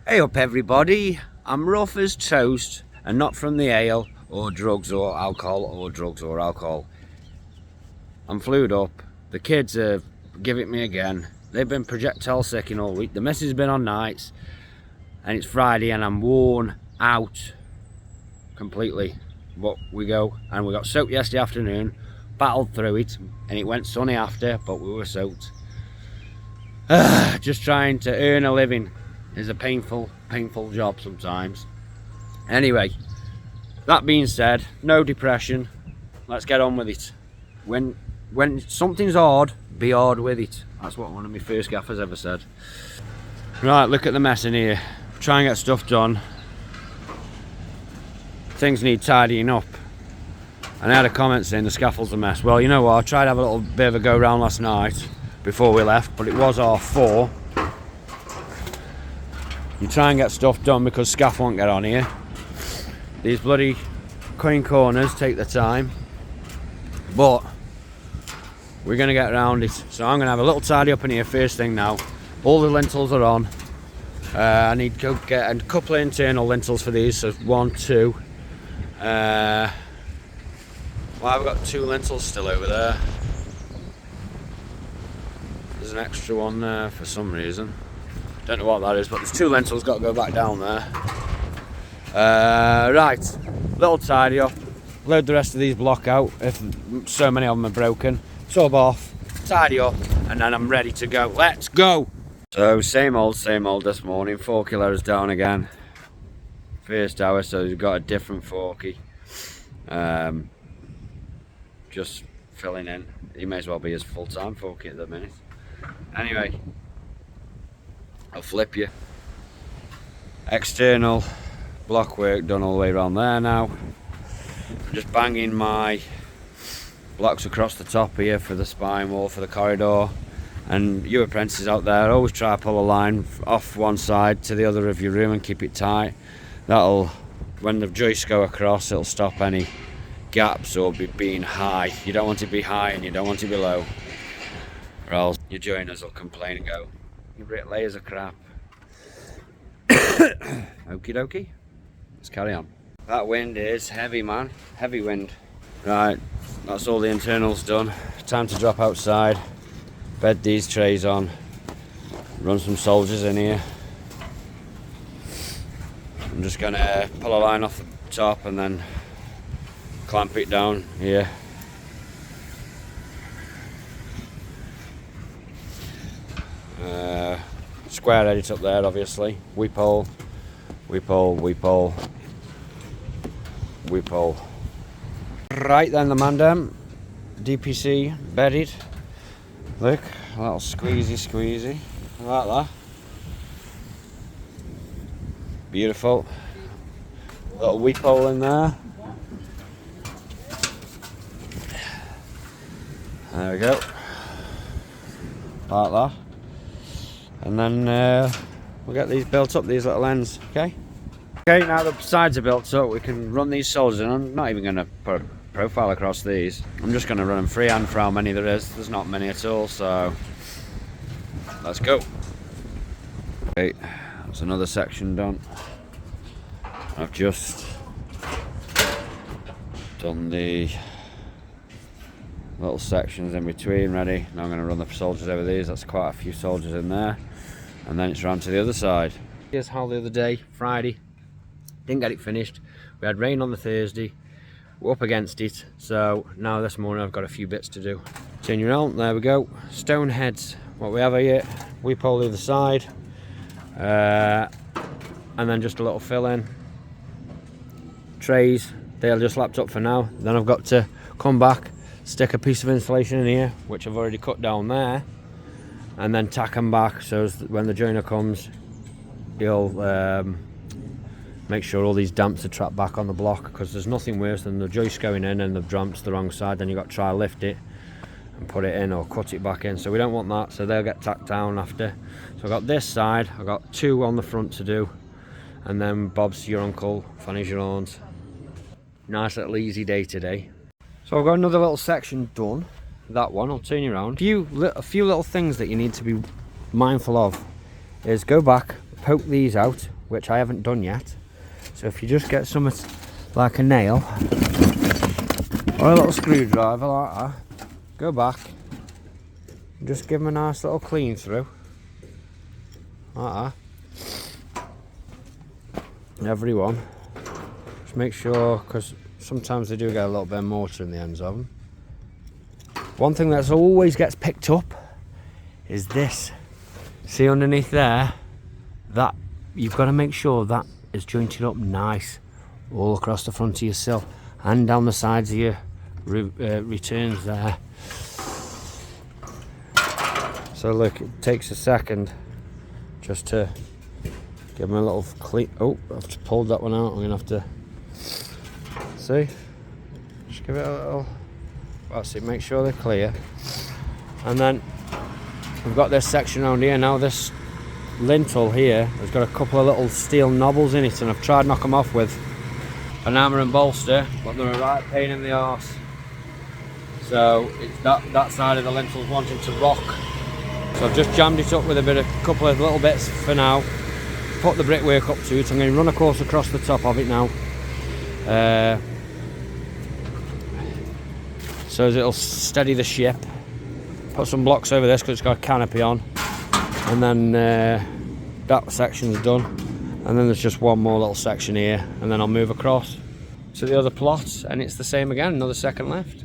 Hey up everybody, I'm rough as toast and not from the ale or drugs or alcohol. I'm flued up, the kids have given it me again, they've been projectile sicking all week, the missus has been on nights and it's Friday and I'm worn out completely. But we go and we got soaked yesterday afternoon, battled through it and it went sunny after, but we were soaked. Just trying to earn a living is a painful job sometimes. Anyway, that being said, no depression, let's get on with it. When something's hard, be hard with it. That's what one of my first gaffers ever said. Right, look at the mess in here. Try and get stuff done. Things need tidying up. And I had a comment saying the scaffold's a mess. Well, you know what, I tried to have a little bit of a go round last night before we left, but it was R4. You try and get stuff done because scaff won't get on here. These bloody cutting corners take the time, but we're going to get around it. So I'm going to have a little tidy up in here first thing now. All the lintels are on. I need to go get a couple of internal lintels for these, so 1, 2. Well, I've got 2 lintels still over there. There's an extra one there for some reason. Don't know what that is, but there's 2 lintels got to go back down there. Right, little tidy up. Load the rest of these block out if so many of them are broken. Tub off, tidy up, and then I'm ready to go. Let's go! So same old this morning. 4 kilos down again. First hour, so we've got a different forky. Just filling in. He may as well be his full-time forky at the minute. Anyway, I'll flip you. External block work done all the way around there now. I'm just banging my blocks across the top here for the spine wall for the corridor. And you apprentices out there, always try to pull a line off one side to the other of your room and keep it tight. That'll, when the joists go across, it'll stop any gaps or being high. You don't want it to be high and you don't want it to be low, or else your joiners will complain and go, your bricklayers are crap. Okie dokie, let's carry on. That wind is heavy, man, heavy wind. Right, that's all the internals done. Time to drop outside, bed these trays on, run some soldiers in here. I'm just gonna pull a line off the top and then clamp it down here. Square edit up there, obviously. Weep hole, weep hole, weep hole, weep hole. Right then, the mandem, DPC bedded. Look, a little squeezy, like that. Beautiful. Little weep hole in there. There we go. Like that. And then we'll get these built up, these little ends, okay? Okay, now the sides are built up, we can run these soldiers in. I'm not even going to put a profile across these. I'm just going to run them freehand for how many there is. There's not many at all, so let's go. Okay, that's another section done. I've just done the little sections in between ready. Now I'm going to run the soldiers over these. That's quite a few soldiers in there, and then it's round to the other side. Here's how the other day, Friday, didn't get it finished. We had rain on the Thursday, we're up against it, so now this morning I've got a few bits to do. Turn you around, there we go. Stone heads, what we have here, we pull the other side, and then just a little fill in. Trays, they'll just lapped up for now. Then I've got to come back, stick a piece of insulation in here, which I've already cut down there, and then tack them back so when the joiner comes, he'll make sure all these damps are trapped back on the block, because there's nothing worse than the joist going in and the damps the wrong side, then you've got to try to lift it and put it in or cut it back in, so we don't want that, so they'll get tacked down after. So I've got this side, I've got 2 on the front to do, and then Bob's your uncle, Fanny's your aunt. Nice little easy day today. So I've got another little section done. That one, I'll turn you around. A few little things that you need to be mindful of is go back, poke these out which I haven't done yet. So if you just get something like a nail or a little screwdriver like that, go back and just give them a nice little clean through like that. Everyone, just make sure, because sometimes they do get a little bit of mortar in the ends of them. One thing that's always gets picked up is this. See underneath there, that you've got to make sure that is jointed up nice all across the front of your sill and down the sides of your returns there. So look, it takes a second just to give them a little clean. Oh, I've just pulled that one out. I'm gonna have to see. Just give it a little. That's it. Make sure they're clear. And then we've got this section around here now. This lintel here has got a couple of little steel knobbles in it, and I've tried to knock them off with an hammer and bolster, but they're a right pain in the arse. So it's that side of the lintel's wanting to rock. So I've just jammed it up with a couple of little bits for now. Put the brickwork up to it. I'm going to run a course across the top of it now. So as it'll steady the ship. Put some blocks over this because it's got a canopy on. And then that section's done. And then there's just one more little section here. And then I'll move across to the other plot. And it's the same again, another second left.